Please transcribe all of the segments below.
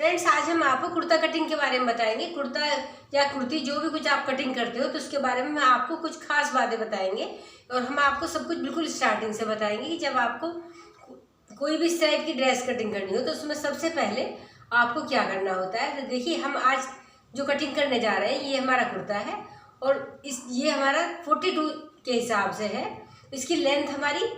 Friends, आज हम आपको कुर्ता कटिंग के बारे में बताएंगे। कुर्ता या कुर्ती जो भी कुछ आप कटिंग करते हो तो उसके बारे में आपको कुछ खास बातें बताएंगे और हम आपको सब कुछ बिल्कुल स्टार्टिंग से बताएंगे कि जब आपको कोई भी इस टाइप की ड्रेस कटिंग करनी हो तो उसमें सबसे पहले आपको क्या करना होता है। तो देखिए, हम आज जो कटिंग करने जा रहे हैं ये हमारा कुर्ता है और ये हमारा 42 के हिसाब से है। इसकी लेंथ हमारी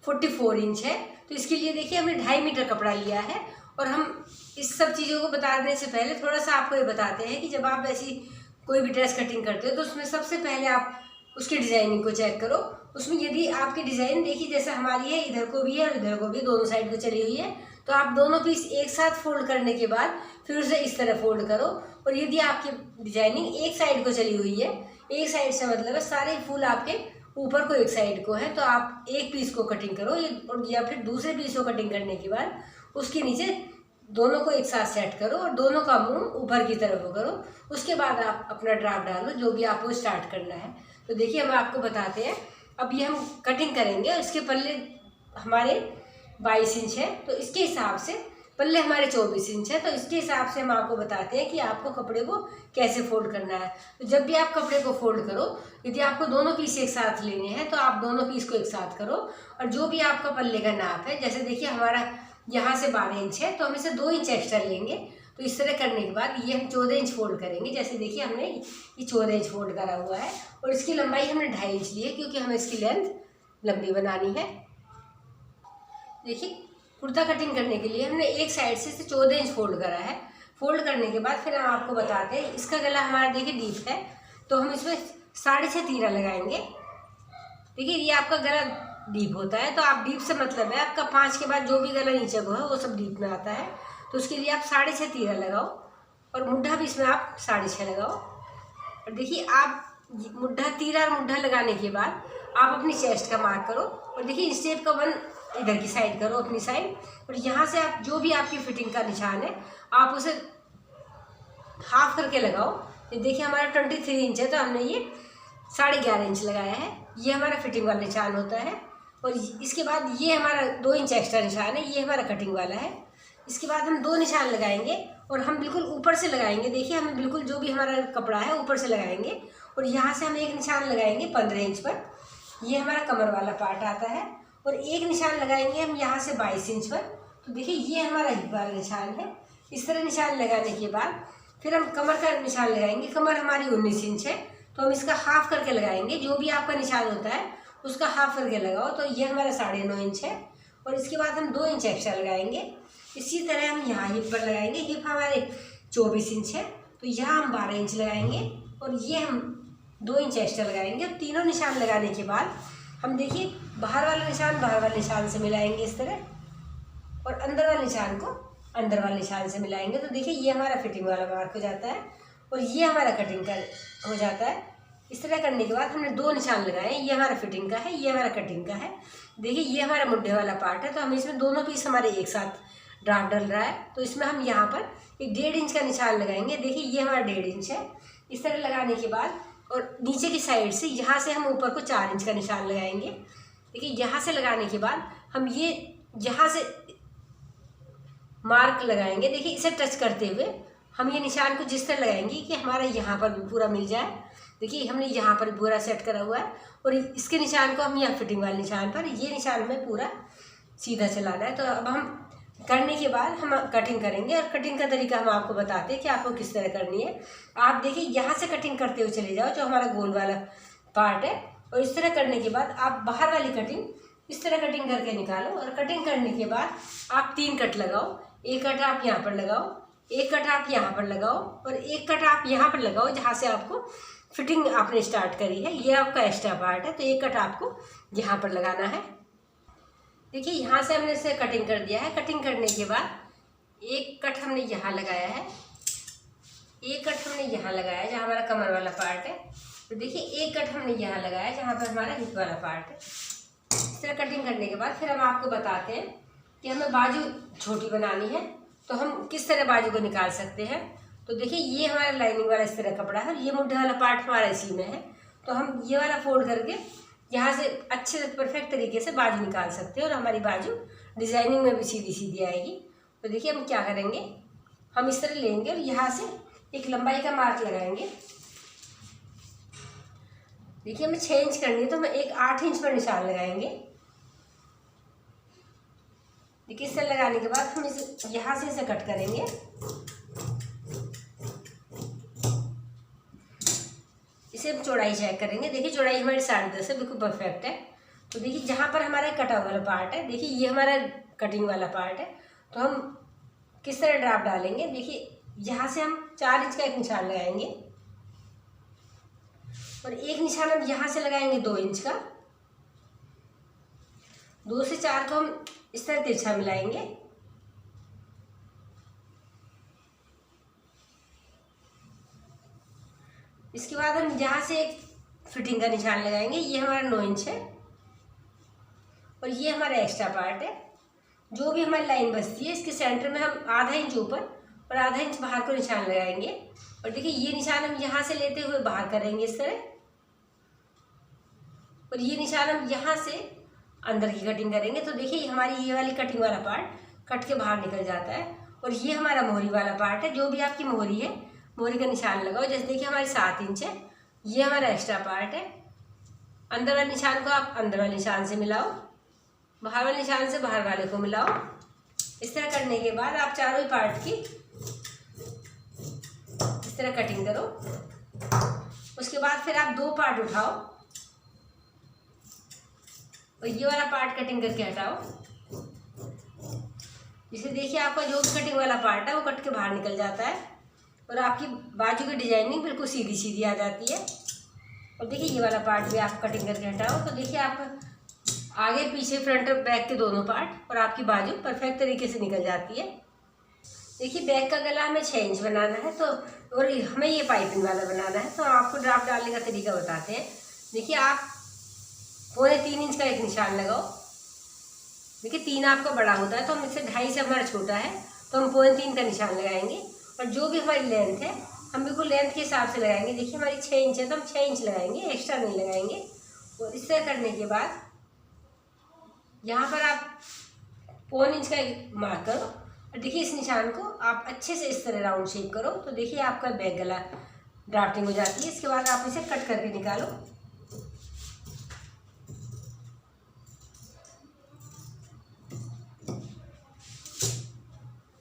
44 इंच है। तो इसके लिए देखिए हमने 2.5 मीटर कपड़ा लिया है। और हम इस सब चीज़ों को बताने से पहले थोड़ा सा आपको ये बताते हैं कि जब आप ऐसी कोई भी ड्रेस कटिंग करते हो तो उसमें सबसे पहले आप उसकी डिज़ाइनिंग को चेक करो। उसमें यदि आपकी डिज़ाइन देखिए जैसे हमारी है, इधर को भी है और इधर को भी, दोनों साइड को चली हुई है, तो आप दोनों पीस एक साथ फोल्ड करने के बाद फिर उसे इस तरह फोल्ड करो। और यदि आपकी डिजाइनिंग एक साइड को चली हुई है, एक साइड से मतलब है सारे फूल आपके ऊपर को एक साइड को है, तो आप एक पीस को कटिंग करो या फिर दूसरे पीस को कटिंग करने के बाद उसके नीचे दोनों को एक साथ सेट करो और दोनों का मुंह ऊपर की तरफ करो। उसके बाद आप अपना ड्राफ्ट डालो जो भी आपको स्टार्ट करना है। तो देखिए हम आपको बताते हैं। अब ये हम कटिंग करेंगे और इसके पल्ले हमारे 22 इंच है, तो इसके हिसाब से पल्ले हमारे 24 इंच है। तो इसके हिसाब से हम आपको बताते हैं कि आपको कपड़े को कैसे फोल्ड करना है। तो जब भी आप कपड़े को फोल्ड करो, यदि आपको दोनों पीस एक साथ लेने हैं तो आप दोनों पीस को एक साथ करो। और जो भी आपका पल्ले का नाप है, जैसे देखिए हमारा यहाँ से 12 इंच है तो हम इसे 2 इंच एक्स्ट्रा लेंगे। तो इस तरह करने के बाद ये हम 14 इंच फोल्ड करेंगे। जैसे देखिए हमने ये 14 इंच फोल्ड करा हुआ है और इसकी लंबाई हमने 2.5 इंच ली है क्योंकि हमें इसकी लेंथ लंबी बनानी है। देखिए कुर्ता कटिंग करने के लिए हमने एक साइड से 14 इंच फोल्ड करा है। फोल्ड करने के बाद फिर हम आपको बताते हैं, इसका गला हमारा देखिए डीप है तो हम इसमें 6.5 तीरा लगाएंगे। देखिए ये आपका गला डीप होता है, तो आप डीप से मतलब है आपका 5 के बाद जो भी गला नीचे को है वो सब डीप में आता है। तो उसके लिए आप 6.5 तीरा लगाओ और मुड्ढा भी इसमें आप 6.5 लगाओ। और देखिए आप मुड्ढा, तीरा और मुड्ढा लगाने के बाद आप अपनी चेस्ट का मार्क करो और देखिए इस शेप का 1 इधर की साइड करो, अपनी साइड। और यहाँ से आप जो भी आपकी फिटिंग का निशान है आप उसे हाफ करके लगाओ। ये देखिए हमारा 23 इंच है तो हमने ये 11.5 इंच लगाया है। ये हमारा फिटिंग वाला निशान होता है। और इसके बाद ये हमारा 2 इंच एक्स्ट्रा निशान है, ये हमारा कटिंग वाला है। इसके बाद हम 2 निशान लगाएंगे और हम बिल्कुल ऊपर से लगाएंगे। देखिए हम बिल्कुल जो भी हमारा कपड़ा है ऊपर से लगाएंगे और यहाँ से हम एक निशान लगाएंगे 15 इंच पर, ये हमारा कमर वाला पार्ट आता है। और एक निशान लगाएंगे हम यहाँ से 22 इंच पर। तो देखिए ये हमारा हिप वाला निशान है। इस तरह निशान लगाने के बाद फिर हम कमर का निशान लगाएंगे। कमर हमारी 19 इंच है तो हम इसका हाफ करके लगाएंगे। जो भी आपका निशान होता है उसका हाफ करके लगाओ। तो ये हमारा 9.5 इंच है और इसके बाद हम 2 इंच एक्स्ट्रा लगाएंगे। इसी तरह हम यहाँ हिप पर लगाएंगे। हिप हमारे 24 इंच है तो यहाँ हम 12 इंच लगाएंगे और ये हम 2 इंच एक्स्ट्रा लगाएंगे। और तीनों निशान लगाने के बाद हम देखिए बाहर वाला निशान बाहर वाले निशान से मिलाएंगे इस तरह, और अंदर वाले निशान को अंदर वाले निशान से मिलाएंगे। तो देखिए ये हमारा फिटिंग वाला मार्क हो जाता है और ये हमारा कटिंग का हो जाता है। इस तरह करने के बाद हमने 2 निशान लगाए, ये हमारा फिटिंग का है, ये हमारा कटिंग का है। देखिए ये हमारा मुड्ढे वाला पार्ट है तो हम इसमें दोनों पीस हमारे एक साथ ड्राफ्ट डल रहा है। तो इसमें हम यहाँ पर एक 1.5 इंच का निशान लगाएंगे। देखिए ये हमारा 1.5 इंच है। इस तरह लगाने के बाद और नीचे की साइड से यहाँ से हम ऊपर को 4 इंच का निशान लगाएंगे। देखिए यहाँ से लगाने के बाद हम ये यहाँ से मार्क लगाएंगे। देखिए इसे टच करते हुए हम ये निशान को जिस तरह लगाएंगे कि हमारा यहाँ पर भी पूरा मिल जाए। देखिए हमने यहाँ पर पूरा सेट करा हुआ है और इसके निशान को हम यहाँ फिटिंग वाले निशान पर, ये निशान में पूरा सीधा चलाना है। तो अब हम करने के बाद हम कटिंग करेंगे और कटिंग का तरीका हम आपको बताते हैं कि आपको किस तरह करनी है। आप देखिए यहाँ से कटिंग करते हुए चले जाओ जो हमारा गोल वाला पार्ट है, और इस तरह करने के बाद आप बाहर वाली कटिंग इस तरह कटिंग करके निकालो। और कटिंग करने के बाद आप 3 कट लगाओ। एक कट आप यहाँ पर लगाओ, एक कट आप यहाँ पर लगाओ और एक कट आप यहाँ पर लगाओ जहाँ से आपको फिटिंग आपने स्टार्ट करी है। ये आपका एक्स्ट्रा पार्ट है तो एक कट आपको यहाँ पर लगाना है। देखिए यहाँ से हमने इसे कटिंग कर दिया है। कटिंग करने के बाद एक कट हमने यहाँ लगाया है, एक कट हमने यहाँ लगाया है जहाँ हमारा कमर वाला पार्ट है। तो देखिए एक कट हमने यहाँ लगाया जहाँ पर हमारा हिप वाला पार्ट है। इस तरह कटिंग करने के बाद फिर हम आपको बताते हैं कि हमें बाजू छोटी बनानी है तो हम किस तरह बाजू को निकाल सकते हैं। तो देखिए ये हमारा लाइनिंग वाला इस तरह कपड़ा है और ये मुड्ढे वाला पार्ट हमारा इसी में है। तो हम ये वाला फोल्ड करके यहाँ से अच्छे से परफेक्ट तरीके से बाजू निकाल सकते हैं और हमारी बाजू डिजाइनिंग में भी सीधी सीधी आएगी। तो देखिए हम क्या करेंगे, हम इस तरह लेंगे और यहाँ से एक लंबाई का मार्क लगाएंगे। देखिए हमें 6 इंच करनी है तो हम एक 8 इंच पर निशान लगाएंगे। देखिए इस तरह लगाने के बाद हम इसे यहाँ से इसे कट करेंगे। इसे हम चौड़ाई चेक करेंगे। देखिए चौड़ाई हमारी 10.5 है, बिल्कुल परफेक्ट है। तो देखिए जहाँ पर हमारा कटा वाला पार्ट है, देखिए ये हमारा कटिंग वाला पार्ट है, तो हम किस तरह ड्राफ्ट डालेंगे। देखिए यहाँ से हम 4 इंच का एक निशान लगाएंगे और एक निशान हम यहाँ से लगाएंगे 2 इंच का। 2 से 4 को हम इस तरह तिरछा मिलाएंगे। इसके बाद हम यहाँ से एक फिटिंग का निशान लगाएंगे। ये हमारा 9 इंच है और ये हमारा एक्स्ट्रा पार्ट है। जो भी हमारी लाइन बचती है इसके सेंटर में हम आधा इंच ऊपर और आधा इंच बाहर को निशान लगाएंगे। और देखिए ये निशान हम यहाँ से लेते हुए बाहर करेंगे इस तरह, और ये निशान हम यहाँ से अंदर की कटिंग करेंगे। तो देखिए हमारी ये वाली कटिंग वाला पार्ट कट के बाहर निकल जाता है। और ये हमारा मोहरी वाला पार्ट है। जो भी आपकी मोहरी है, मोहरी का निशान लगाओ। जैसे देखिए हमारी 7 इंच है, ये हमारा एक्स्ट्रा पार्ट है। अंदर वाले निशान को आप अंदर वाले निशान से मिलाओ, बाहर वाले निशान से बाहर वाले को मिलाओ। इस तरह करने के बाद आप चारों ही पार्ट की इस तरह कटिंग करो। उसके बाद फिर आप 2 पार्ट उठाओ और ये वाला पार्ट कटिंग करके हटाओ। जिसे देखिए आपका जो भी कटिंग वाला पार्ट है वो कट के बाहर निकल जाता है और आपकी बाजू की डिजाइनिंग बिल्कुल सीधी सीधी आ जाती है। और देखिए ये वाला पार्ट भी आप कटिंग करके हटाओ। तो देखिए आप आगे पीछे फ्रंट और बैक के दोनों पार्ट और आपकी बाजू परफेक्ट तरीके से निकल जाती है। देखिए बैक का गला हमें 6 इंच बनाना है, तो और हमें ये पाइपिंग वाला बनाना है। तो आपको ड्राफ्ट डालने का तरीका बताते हैं। देखिए आप 3.25 इंच का एक निशान लगाओ। देखिए 3 आपका बड़ा होता है तो हम इससे 2.5 से हमारा छोटा है तो हम 0.3 का निशान लगाएंगे। और जो भी हमारी लेंथ है हम बिल्कुल लेंथ के हिसाब से लगाएंगे। देखिए हमारी 6 इंच है तो हम 6 इंच लगाएंगे, एक्स्ट्रा नहीं लगाएंगे। और इस तरह करने के बाद यहाँ पर आप 0.25 इंच का एक मार्क करो और देखिए इस निशान को आप अच्छे से इस तरह राउंड शेप करो। तो देखिए आपका बैक गला ड्राफ्टिंग हो जाती है। इसके बाद आप इसे कट करके निकालो।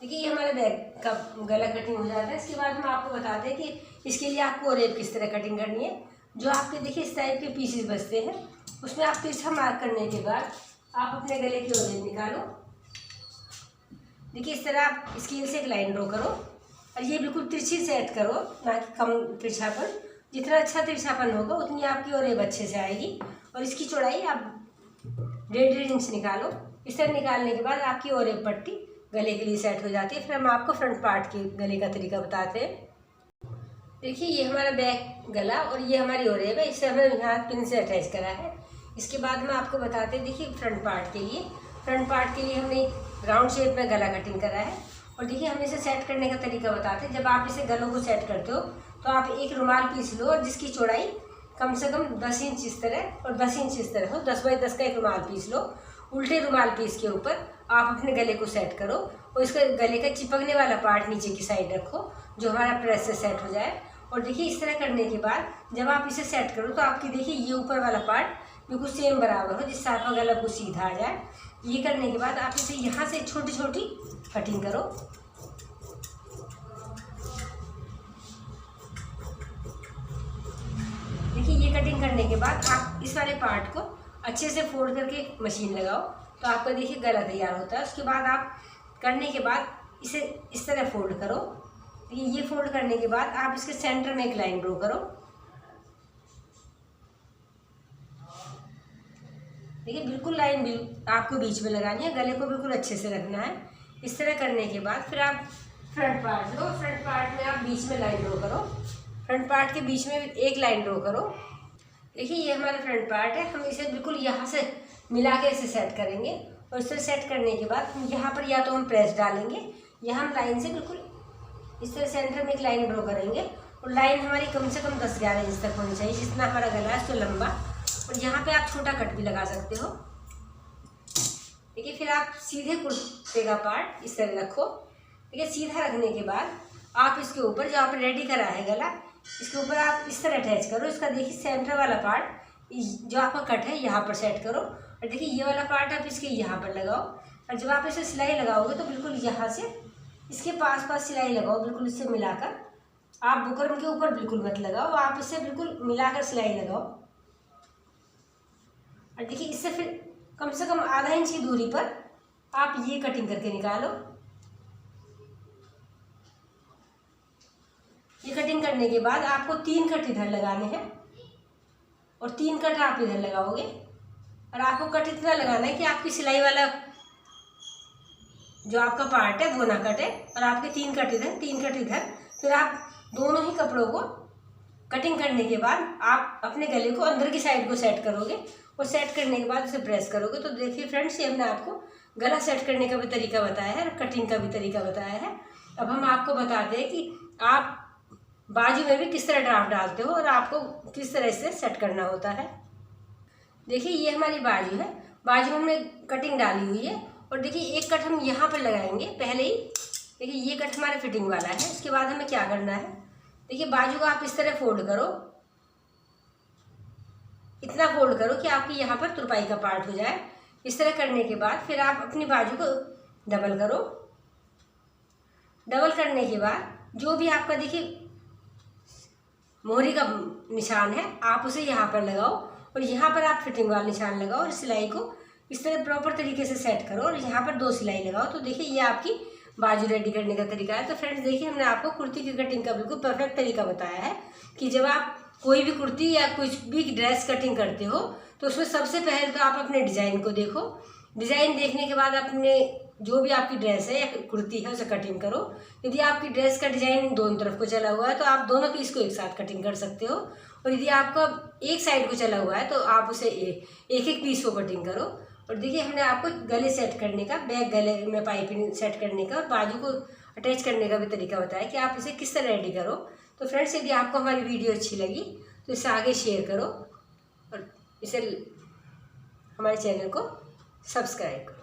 देखिए ये हमारे बैक का गला कटिंग हो जाता है। इसके बाद हम आपको बताते हैं कि इसके लिए आपको ओरेब किस तरह कटिंग करनी है। जो आपके देखिए इस टाइप के पीसेस बचते हैं उसमें आप तिरछा मार्क करने के बाद आप अपने गले की ओरेब निकालो। देखिए इस तरह आप स्केल से एक लाइन ड्रॉ करो और ये बिल्कुल तिरछी सेट करो, ना कि कम तिरछापन। जितना अच्छा तिरछापन होगा उतनी आपकी ओरेब अच्छे से आएगी। और इसकी चौड़ाई आप 1.5 इंच निकालो। इस तरह निकालने के बाद आपकी ओरेब पट्टी गले के लिए सेट हो जाती है। फिर हम आपको फ्रंट पार्ट के गले का तरीका बताते हैं। देखिए ये हमारा बैक गला और ये हमारी ओरेब है। इसे हमने यहाँ पिन से अटैच करा है। इसके बाद हम आपको बताते हैं देखिए फ्रंट पार्ट के लिए हमने राउंड शेप में गला कटिंग करा है। और देखिए हम इसे सेट करने का तरीका बताते हैं। जब आप इसे गलों को सेट करते हो तो आप एक रुमाल पीस लो और जिसकी चौड़ाई कम से कम 10 इंच इस तरह और 10 इंच इस तरह हो। 10 बाई 10 का एक रुमाल पीस लो। उल्टे रुमाल पीस के ऊपर आप अपने गले को सेट करो और इसका गले का चिपकने वाला पार्ट नीचे की साइड रखो जो हमारा प्रेस से सेट हो जाए। और देखिए इस तरह करने के बाद जब आप इसे सेट करो तो आपकी देखिए ये ऊपर वाला पार्ट बिल्कुल सेम बराबर हो, जिससे आपका गला को सीधा आ जाए। ये करने के बाद आप इसे यहाँ से छोटी छोटी कटिंग करो। देखिए ये कटिंग करने के बाद आप इस वाले पार्ट को अच्छे से फोल्ड करके मशीन लगाओ तो आपका देखिए गला तैयार होता है। उसके बाद आप करने के बाद इसे इस तरह फोल्ड करो। देखिए ये फोल्ड करने के बाद आप इसके सेंटर में एक लाइन ड्रॉ करो। देखिए बिल्कुल लाइन आपको बीच में लगानी है, गले को बिल्कुल अच्छे से रखना है। इस तरह करने के बाद फिर आप फ्रंट पार्ट लो। फ्रंट पार्ट में आप बीच में लाइन ड्रॉ करो। फ्रंट पार्ट के बीच में एक लाइन ड्रॉ करो। देखिए ये हमारा फ्रंट पार्ट है। हम इसे बिल्कुल यहाँ से मिला के इसे सेट करेंगे। और इसे सेट करने के बाद हम यहाँ पर या तो हम प्रेस डालेंगे या हम लाइन से बिल्कुल इस तरह सेंटर में एक लाइन ड्रॉ करेंगे। और लाइन हमारी कम से कम 10-11 इंच तक होनी चाहिए, जितना हमारा गला है उससे लंबा। और यहाँ पे आप छोटा कट भी लगा सकते हो। देखिए फिर आप सीधे कुर्ते का पार्ट इस तरह रखो ठीक है। सीधा रखने के बाद आप इसके ऊपर जो आपने रेडी करा है गला, इसके ऊपर आप इस तरह अटैच करो। इसका देखिए सेंटर वाला पार्ट जो आपका कट है यहाँ पर सेट करो, और देखिए ये वाला पार्ट आप इसके यहाँ पर लगाओ। और जब आप इसे सिलाई लगाओगे तो बिल्कुल यहाँ से इसके पास पास सिलाई लगाओ, बिल्कुल इससे मिलाकर। आप बुकरम के ऊपर बिल्कुल मत लगाओ, आप इसे बिल्कुल मिलाकर सिलाई लगाओ। और देखिए इससे फिर कम से कम आधा इंच की दूरी पर आप ये कटिंग करके निकालो। ये कटिंग करने के बाद आपको 3 कट इधर लगाने हैं और 3 कट आप इधर लगाओगे। और आपको कट इतना लगाना है कि आपकी सिलाई वाला जो आपका पार्ट है वो ना कटे, और आपके 3 कट इधर 3 कट इधर। फिर आप दोनों ही कपड़ों को कटिंग करने के बाद आप अपने गले को अंदर की साइड को सेट करोगे, और सेट करने के बाद उसे प्रेस करोगे। तो देखिए फ्रेंड्स, ये हमने आपको गला सेट करने का भी तरीका बताया है और कटिंग का भी तरीका बताया है। अब हम आपको बताते हैं कि आप बाजू में भी किस तरह ड्राफ्ट डालते हो और आपको किस तरह से सेट करना होता है। देखिए ये हमारी बाजू है, बाजू में हमने कटिंग डाली हुई है। और देखिए एक कट हम यहाँ पर लगाएंगे पहले ही। देखिए ये कट हमारा फिटिंग वाला है। इसके बाद हमें क्या करना है, देखिए बाजू को आप इस तरह फोल्ड करो, इतना फोल्ड करो कि आपकी यहाँ पर तुरपाई का पार्ट हो जाए। इस तरह करने के बाद फिर आप अपनी बाजू को डबल करो। डबल करने के बाद जो भी आपका देखिए मोहरी का निशान है आप उसे यहाँ पर लगाओ, और यहाँ पर आप फिटिंग वाला निशान लगाओ और सिलाई को इस तरह प्रॉपर तरीके से सेट करो, और यहाँ पर 2 सिलाई लगाओ। तो देखिए ये आपकी बाजू रेडी करने का तरीका है। तो फ्रेंड्स देखिए हमने आपको कुर्ती की कटिंग का बिल्कुल परफेक्ट तरीका बताया है कि जब आप कोई भी कुर्ती या कुछ भी ड्रेस कटिंग करते हो तो उसमें सबसे पहले तो आप अपने डिज़ाइन को देखो। डिज़ाइन देखने के बाद अपने जो भी आपकी ड्रेस है या कुर्ती है उसे कटिंग करो। यदि आपकी ड्रेस का डिज़ाइन दोनों तरफ को चला हुआ है तो आप दोनों पीस को एक साथ कटिंग कर सकते हो, और यदि आपका एक साइड को चला हुआ है तो आप उसे एक एक पीस को कटिंग करो। और देखिए हमने आपको गले सेट करने का, बैक गले में पाइपिंग सेट करने का और बाजू को अटैच करने का भी तरीका बताया कि आप इसे किस तरह रेडी करो। तो फ्रेंड्स यदि आपको हमारी वीडियो अच्छी लगी तो इसे आगे शेयर करो और इसे हमारे चैनल को सब्सक्राइब करो।